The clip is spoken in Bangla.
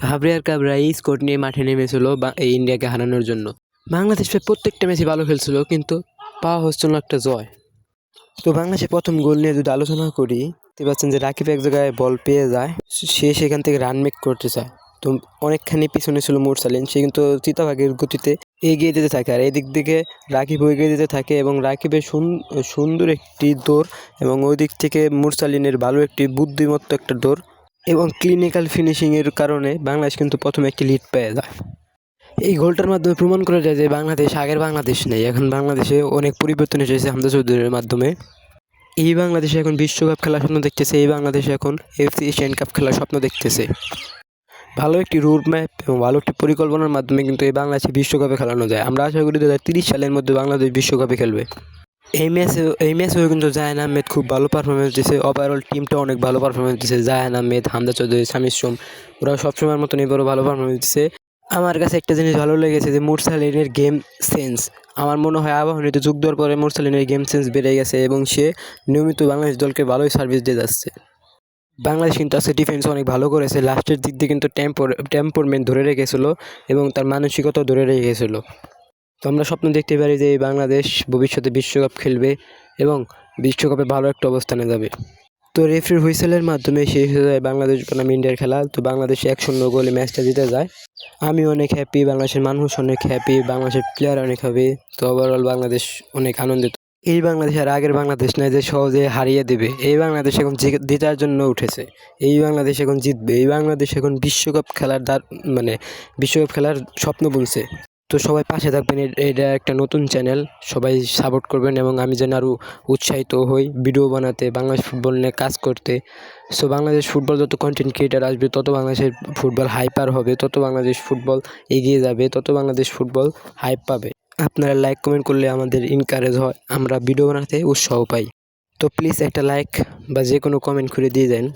হাবরিয়ার কাবরা এই স্কোর নিয়ে মাঠে নেমেছিল এই ইন্ডিয়াকে হারানোর জন্য। বাংলাদেশ প্রত্যেকটা ম্যাচে ভালো খেলছিল, কিন্তু পাওয়া হচ্ছিল না একটা জয়। তো বাংলাদেশের প্রথম গোল নিয়ে যদি আলোচনা করি, দেখতে পাচ্ছেন যে রাকিব এক জায়গায় বল পেয়ে যায়, সে সেখান থেকে রান মেক করতে চায়। তো অনেকখানি পিছনে ছিল মুরসালিন, সে কিন্তু চিতাবাঘের গতিতে এগিয়ে যেতে থাকে, আর এদিক থেকে রাকিব এগিয়ে যেতে থাকে এবং রাকিবের সুন্দর একটি দৌড় এবং ওই দিক থেকে মুরসালিনের ভালো একটি বুদ্ধিমত্ত একটা দৌড় এবং ক্লিনিক্যাল ফিনিশিংয়ের কারণে বাংলাদেশ কিন্তু প্রথমে একটি লিড পেয়ে যায়। এই গোলটার মাধ্যমে প্রমাণ করা যায় যে বাংলাদেশ আগের বাংলাদেশ নেই, এখন বাংলাদেশে অনেক পরিবর্তন এসেছে হামজা চৌধুরীর মাধ্যমে। এই বাংলাদেশে এখন বিশ্বকাপ খেলার স্বপ্ন দেখতেছে, এই বাংলাদেশে এখন এফসি এশিয়ান কাপ খেলার স্বপ্ন দেখতেছে। ভালো একটি রুট ম্যাপ এবং ভালো একটি পরিকল্পনার মাধ্যমে কিন্তু এই বাংলাদেশে বিশ্বকাপে খেলানো যায়। আমরা আশা করি 2030 সালের মধ্যে বাংলাদেশ বিশ্বকাপে খেলবে। এই ম্যাচেও কিন্তু জায়ান আহমেদ খুব ভালো পারফরমেন্স দিয়েছে, ওভারঅল টিমটা অনেক ভালো পারফরমেন্স দিয়েছে। জায়ান আহমেদ, হামজা চৌধুরী, শামির সোম, ওরা সবসময়ের মতন এবারও ভালো পারফরমেন্স দিচ্ছে। আমার কাছে একটা জিনিস ভালো লেগেছে যে মুরসালিনের গেম সেন্স। আমার মনে হয় আবাহনীতে যোগ দেওয়ার পরে মুরসালিনের গেম সেন্স বেড়ে গেছে এবং সে নিয়মিত বাংলাদেশ দলকে ভালোই সার্ভিস দিয়ে যাচ্ছে। বাংলাদেশ কিন্তু আজকে ডিফেন্স অনেক ভালো করেছে, লাস্টের দিক দিয়ে কিন্তু টেম্পারমেন্ট ধরে রেখেছিল এবং তার মানসিকতাও ধরে রেখেছিল। তো আমরা স্বপ্ন দেখতে পারি যে বাংলাদেশ ভবিষ্যতে বিশ্বকাপ খেলবে এবং বিশ্বকাপে ভালো একটা অবস্থানে যাবে। তো রেফারির হুইসেলের মাধ্যমে শেষ হয়ে যায় বাংলাদেশ বনাম ইন্ডিয়ার খেলা। তো বাংলাদেশ 1-0 গোলে ম্যাচটা জিতে যায়। আমি অনেক হ্যাপি, বাংলাদেশের মানুষ অনেক হ্যাপি, বাংলাদেশের প্লেয়ার অনেক হ্যাপি। তো ওভারঅল বাংলাদেশ অনেক আনন্দিত। এই বাংলাদেশ আর আগের বাংলাদেশ নয় যে সহজে হারিয়ে দেবে। এই বাংলাদেশ এখন জেতার জন্য উঠেছে। এই বাংলাদেশ এখন জিতবে। এই বাংলাদেশ এখন বিশ্বকাপ খেলার বিশ্বকাপ খেলার স্বপ্ন বুনছে। তো সবাই পাশে থাকবেন, এটা একটা নতুন চ্যানেল, সবাই সাপোর্ট করবেন এবং আমি যেন আরও উৎসাহিত হই ভিডিও বানাতে, বাংলাদেশ ফুটবল নিয়ে কাজ করতে। সো বাংলাদেশ ফুটবল যত কন্টেন্ট ক্রিয়েটার আসবে, তত বাংলাদেশের ফুটবল হাইপার হবে, তত বাংলাদেশ ফুটবল এগিয়ে যাবে, তত বাংলাদেশ ফুটবল হাইপ পাবে। আপনারা লাইক কমেন্ট করলে আমাদের এনকারেজ হয়, আমরা ভিডিও বানাতে উৎসাহ পাই। তো প্লিজ একটা লাইক বা যে কোনো কমেন্ট করে দিয়ে দেন।